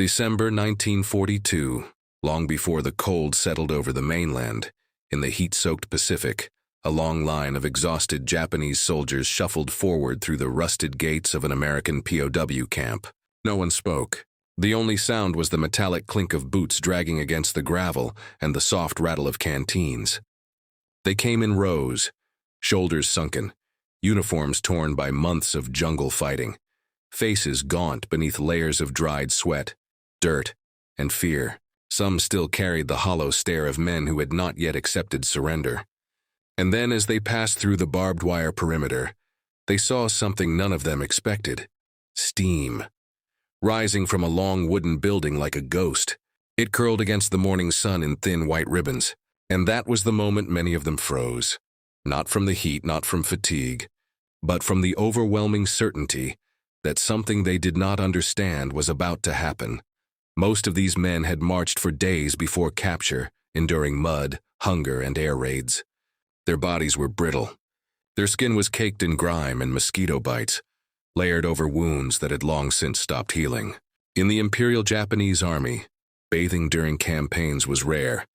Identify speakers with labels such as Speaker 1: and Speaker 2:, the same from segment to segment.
Speaker 1: December 1942, long before the cold settled over the mainland, in the heat-soaked Pacific, a long line of exhausted Japanese soldiers shuffled forward through the rusted gates of an American POW camp. No one spoke. The only sound was the metallic clink of boots dragging against the gravel and the soft rattle of canteens. They came in rows, shoulders sunken, uniforms torn by months of jungle fighting, faces gaunt beneath layers of dried sweat, dirt, and fear. Some still carried the hollow stare of men who had not yet accepted surrender. And then, as they passed through the barbed wire perimeter, they saw something none of them expected: steam. Rising from a long wooden building like a ghost, it curled against the morning sun in thin white ribbons, and that was the moment many of them froze. Not from the heat, not from fatigue, but from the overwhelming certainty that something they did not understand was about to happen. Most of these men had marched for days before capture, enduring mud, hunger, and air raids. Their bodies were brittle. Their skin was caked in grime and mosquito bites, layered over wounds that had long since stopped healing. In the Imperial Japanese Army, bathing during campaigns was rare.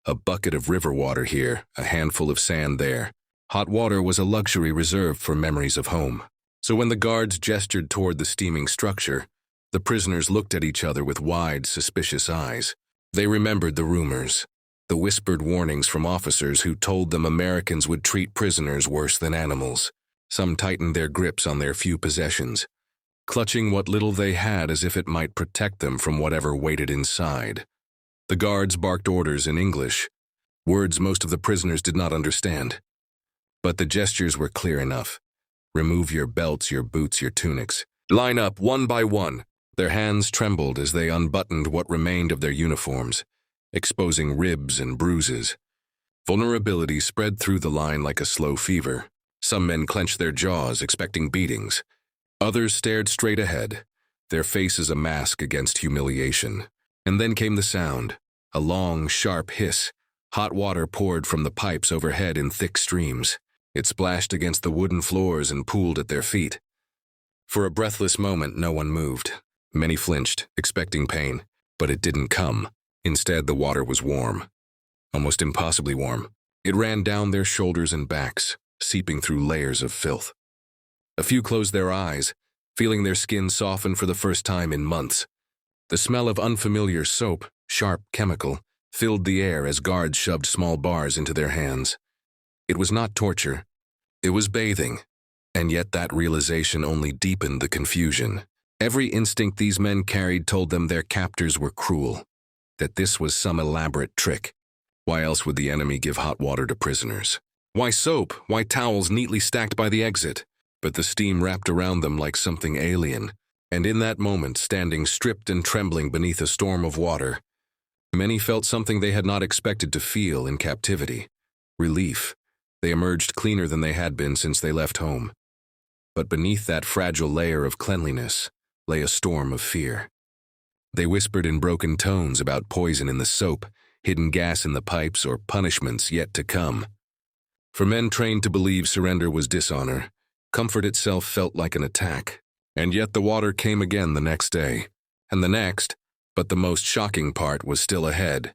Speaker 1: A bucket of river water here, a handful of sand there. Hot water was a luxury reserved for memories of home. So when the guards gestured toward the steaming structure, the prisoners looked at each other with wide, suspicious eyes. They remembered the rumors, the whispered warnings from officers who told them Americans would treat prisoners worse than animals. Some tightened their grips on their few possessions, clutching what little they had as if it might protect them from whatever waited inside. The guards barked orders in English, words most of the prisoners did not understand. But the gestures were clear enough. Remove your belts, your boots, your tunics. Line up one by one. Their hands trembled as they unbuttoned what remained of their uniforms, exposing ribs and bruises. Vulnerability spread through the line like a slow fever. Some men clenched their jaws, expecting beatings. Others stared straight ahead, their faces a mask against humiliation. And then came the sound, a long, sharp hiss. Hot water poured from the pipes overhead in thick streams. It splashed against the wooden floors and pooled at their feet. For a breathless moment, no one moved. Many flinched, expecting pain, but it didn't come. Instead, the water was warm, almost impossibly warm. It ran down their shoulders and backs, seeping through layers of filth. A few closed their eyes, feeling their skin soften for the first time in months. The smell of unfamiliar soap, sharp chemical, filled the air as guards shoved small bars into their hands. It was not torture. It was bathing. And yet that realization only deepened the confusion. Every instinct these men carried told them their captors were cruel, that this was some elaborate trick. Why else would the enemy give hot water to prisoners? Why soap? Why towels neatly stacked by the exit? But the steam wrapped around them like something alien, and in that moment, standing stripped and trembling beneath a storm of water, many felt something they had not expected to feel in captivity: relief. They emerged cleaner than they had been since they left home. But beneath that fragile layer of cleanliness lay a storm of fear. They whispered in broken tones about poison in the soap, hidden gas in the pipes, or punishments yet to come. For men trained to believe surrender was dishonor, comfort itself felt like an attack. And yet the water came again the next day, and the next, but the most shocking part was still ahead.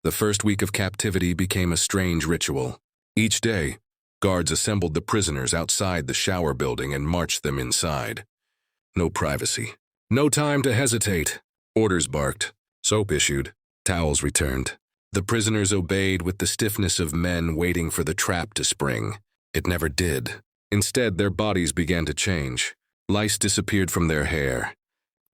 Speaker 1: The first week of captivity became a strange ritual. Each day, guards assembled the prisoners outside the shower building and marched them inside. No privacy. No time to hesitate. Orders barked. Soap issued. Towels returned. The prisoners obeyed with the stiffness of men waiting for the trap to spring. It never did. Instead, their bodies began to change. Lice disappeared from their hair.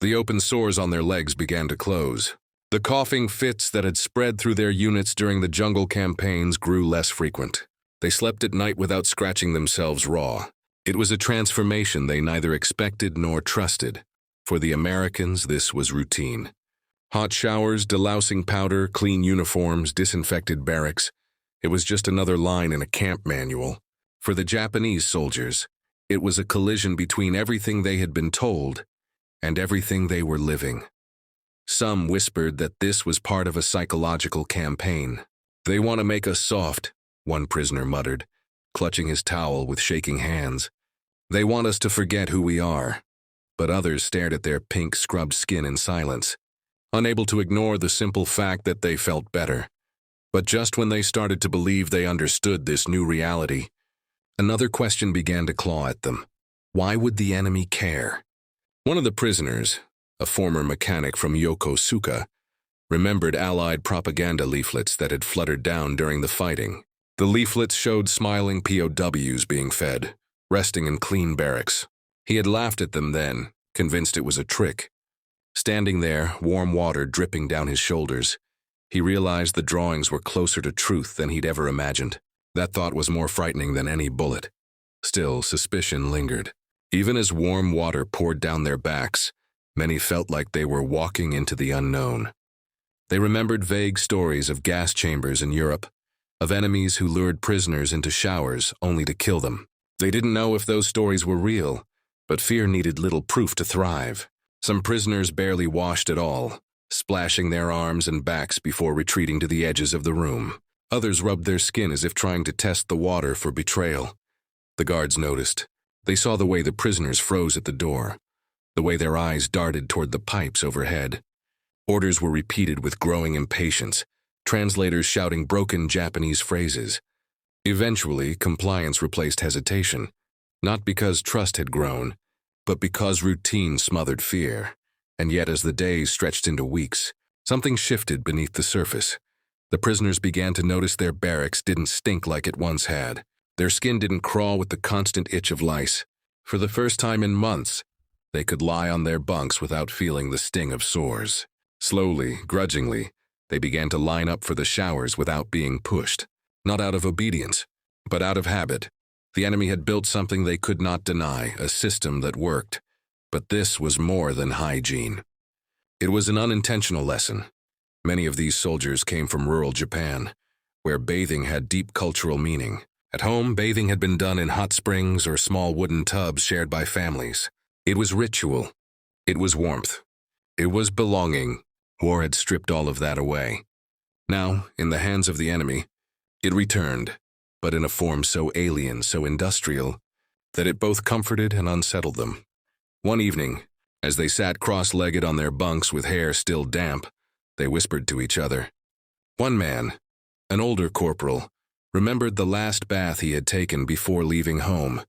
Speaker 1: The open sores on their legs began to close. The coughing fits that had spread through their units during the jungle campaigns grew less frequent. They slept at night without scratching themselves raw. It was a transformation they neither expected nor trusted. For the Americans, this was routine. Hot showers, delousing powder, clean uniforms, disinfected barracks. It was just another line in a camp manual. For the Japanese soldiers, it was a collision between everything they had been told and everything they were living. Some whispered that this was part of a psychological campaign. "They want to make us soft," one prisoner muttered, clutching his towel with shaking hands. "They want us to forget who we are." But others stared at their pink, scrubbed skin in silence. unable to ignore the simple fact that they felt better. But just when they started to believe they understood this new reality, another question began to claw at them. Why would the enemy care? One of the prisoners, a former mechanic from Yokosuka, remembered Allied propaganda leaflets that had fluttered down during the fighting. The leaflets showed smiling POWs being fed, resting in clean barracks. He had laughed at them then, convinced it was a trick. Standing there, warm water dripping down his shoulders, he realized the drawings were closer to truth than he'd ever imagined. That thought was more frightening than any bullet. Still, suspicion lingered. Even as warm water poured down their backs, many felt like they were walking into the unknown. They remembered vague stories of gas chambers in Europe, of enemies who lured prisoners into showers only to kill them. They didn't know if those stories were real, but fear needed little proof to thrive. Some prisoners barely washed at all, splashing their arms and backs before retreating to the edges of the room. Others rubbed their skin as if trying to test the water for betrayal. The guards noticed. They saw the way the prisoners froze at the door, the way their eyes darted toward the pipes overhead. Orders were repeated with growing impatience, translators shouting broken Japanese phrases. Eventually, compliance replaced hesitation, not because trust had grown, but because routine smothered fear. And yet, as the days stretched into weeks, something shifted beneath the surface. The prisoners began to notice their barracks didn't stink like it once had. Their skin didn't crawl with the constant itch of lice. For the first time in months, they could lie on their bunks without feeling the sting of sores. Slowly, grudgingly, they began to line up for the showers without being pushed. Not out of obedience, but out of habit. The enemy had built something they could not deny, a system that worked. But this was more than hygiene. It was an unintentional lesson. Many of these soldiers came from rural Japan, where bathing had deep cultural meaning. At home, bathing had been done in hot springs or small wooden tubs shared by families. It was ritual. It was warmth. It was belonging. War had stripped all of that away. Now, in the hands of the enemy, it returned, but in a form so alien, so industrial, that it both comforted and unsettled them. One evening, as they sat cross-legged on their bunks with hair still damp, they whispered to each other. One man, an older corporal, remembered the last bath he had taken before leaving home.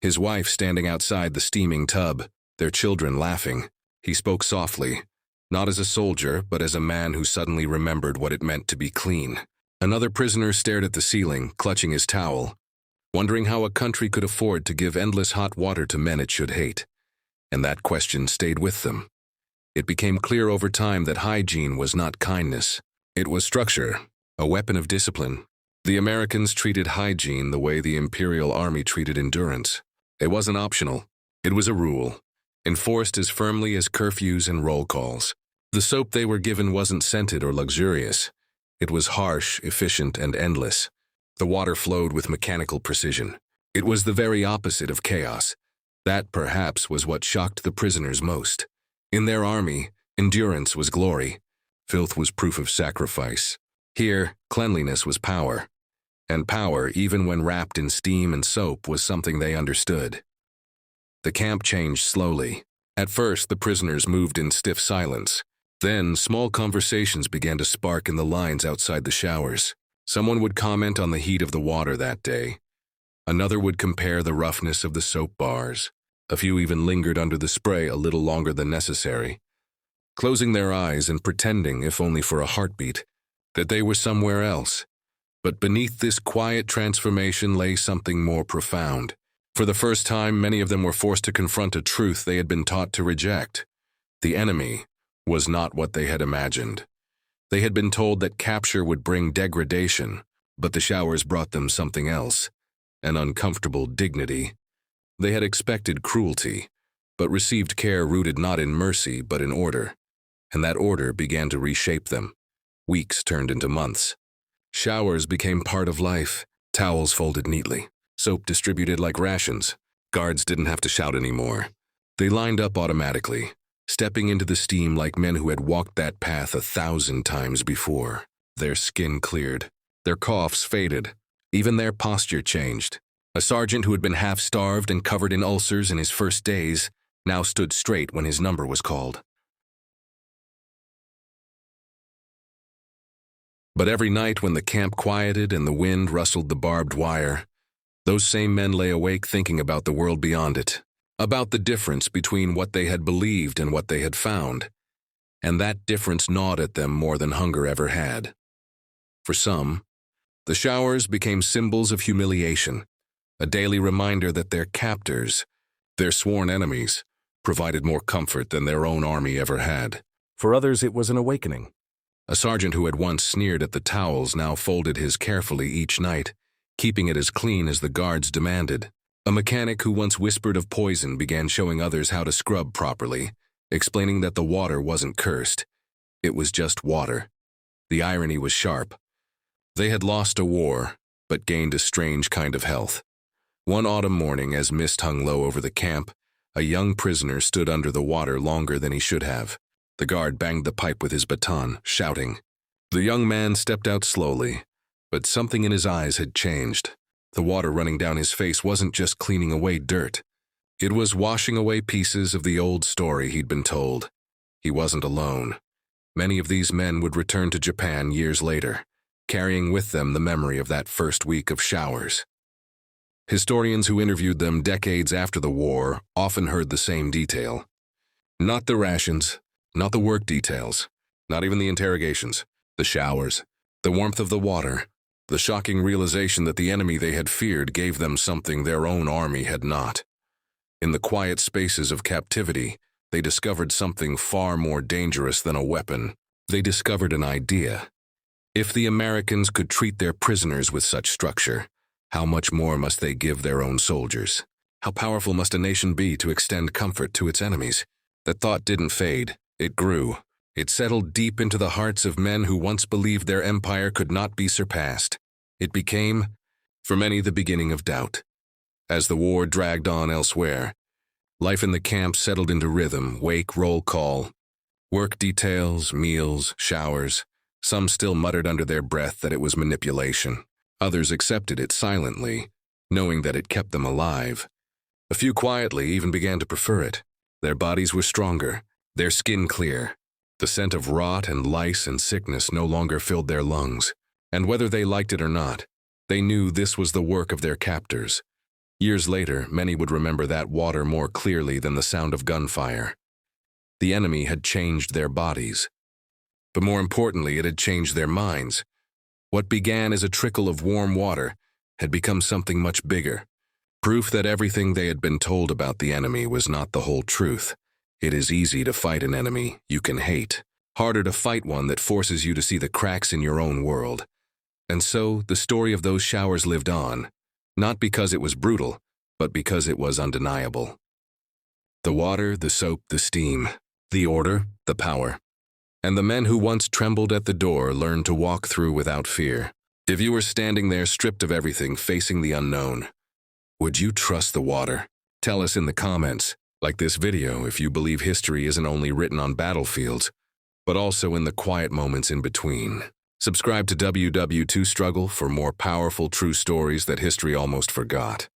Speaker 1: His wife standing outside the steaming tub, their children laughing. He spoke softly, not as a soldier, but as a man who suddenly remembered what it meant to be clean. Another prisoner stared at the ceiling, clutching his towel, wondering how a country could afford to give endless hot water to men it should hate. And that question stayed with them. It became clear over time that hygiene was not kindness. It was structure, a weapon of discipline. The Americans treated hygiene the way the Imperial Army treated endurance. It wasn't optional. It was a rule, enforced as firmly as curfews and roll calls. The soap they were given wasn't scented or luxurious. It was harsh, efficient, and endless. The water flowed with mechanical precision. It was the very opposite of chaos. That, perhaps, was what shocked the prisoners most. In their army, endurance was glory. Filth was proof of sacrifice. Here, cleanliness was power. And power, even when wrapped in steam and soap, was something they understood. The camp changed slowly. At first, the prisoners moved in stiff silence. Then, small conversations began to spark in the lines outside the showers. Someone would comment on the heat of the water that day. Another would compare the roughness of the soap bars. A few even lingered under the spray a little longer than necessary, closing their eyes and pretending, if only for a heartbeat, that they were somewhere else. But beneath this quiet transformation lay something more profound. For the first time, many of them were forced to confront a truth they had been taught to reject. The enemy was not what they had imagined. They had been told that capture would bring degradation, but the showers brought them something else, an uncomfortable dignity. They had expected cruelty, but received care rooted not in mercy but in order, and that order began to reshape them. Weeks turned into months. Showers became part of life, towels folded neatly, soap distributed like rations. Guards didn't have to shout anymore. They lined up automatically, stepping into the steam like men who had walked that path 1,000 times before. Their skin cleared, their coughs faded, even their posture changed. A sergeant who had been half-starved and covered in ulcers in his first days now stood straight when his number was called. But every night when the camp quieted and the wind rustled the barbed wire, those same men lay awake thinking about the world beyond it, about the difference between what they had believed and what they had found. And that difference gnawed at them more than hunger ever had. For some, the showers became symbols of humiliation, a daily reminder that their captors, their sworn enemies, provided more comfort than their own army ever had. For others, it was an awakening. A sergeant who had once sneered at the towels now folded his carefully each night, keeping it as clean as the guards demanded. A mechanic who once whispered of poison began showing others how to scrub properly, explaining that the water wasn't cursed. It was just water. The irony was sharp. They had lost a war, but gained a strange kind of health. One autumn morning, as mist hung low over the camp, a young prisoner stood under the water longer than he should have. The guard banged the pipe with his baton, shouting. The young man stepped out slowly, but something in his eyes had changed. The water running down his face wasn't just cleaning away dirt. It was washing away pieces of the old story he'd been told. He wasn't alone. Many of these men would return to Japan years later, carrying with them the memory of that first week of showers. Historians who interviewed them decades after the war often heard the same detail. Not the rations, not the work details, not even the interrogations, the showers, the warmth of the water, the shocking realization that the enemy they had feared gave them something their own army had not. In the quiet spaces of captivity, they discovered something far more dangerous than a weapon. They discovered an idea. If the Americans could treat their prisoners with such structure, how much more must they give their own soldiers? How powerful must a nation be to extend comfort to its enemies? That thought didn't fade. It grew. It settled deep into the hearts of men who once believed their empire could not be surpassed. It became, for many, the beginning of doubt. As the war dragged on elsewhere, life in the camp settled into rhythm, wake, roll call, work details, meals, showers. Some still muttered under their breath that it was manipulation. Others accepted it silently, knowing that it kept them alive. A few quietly even began to prefer it. Their bodies were stronger, their skin clear. The scent of rot and lice and sickness no longer filled their lungs. And whether they liked it or not, they knew this was the work of their captors. Years later, many would remember that water more clearly than the sound of gunfire. The enemy had changed their bodies. But more importantly, it had changed their minds. What began as a trickle of warm water had become something much bigger. Proof that everything they had been told about the enemy was not the whole truth. It is easy to fight an enemy you can hate. Harder to fight one that forces you to see the cracks in your own world. And so, the story of those showers lived on. Not because it was brutal, but because it was undeniable. The water, the soap, the steam, the order, the power. And the men who once trembled at the door learned to walk through without fear. If you were standing there stripped of everything, facing the unknown, would you trust the water? Tell us in the comments, like this video, if you believe history isn't only written on battlefields, but also in the quiet moments in between. Subscribe to WW2 Struggle for more powerful true stories that history almost forgot.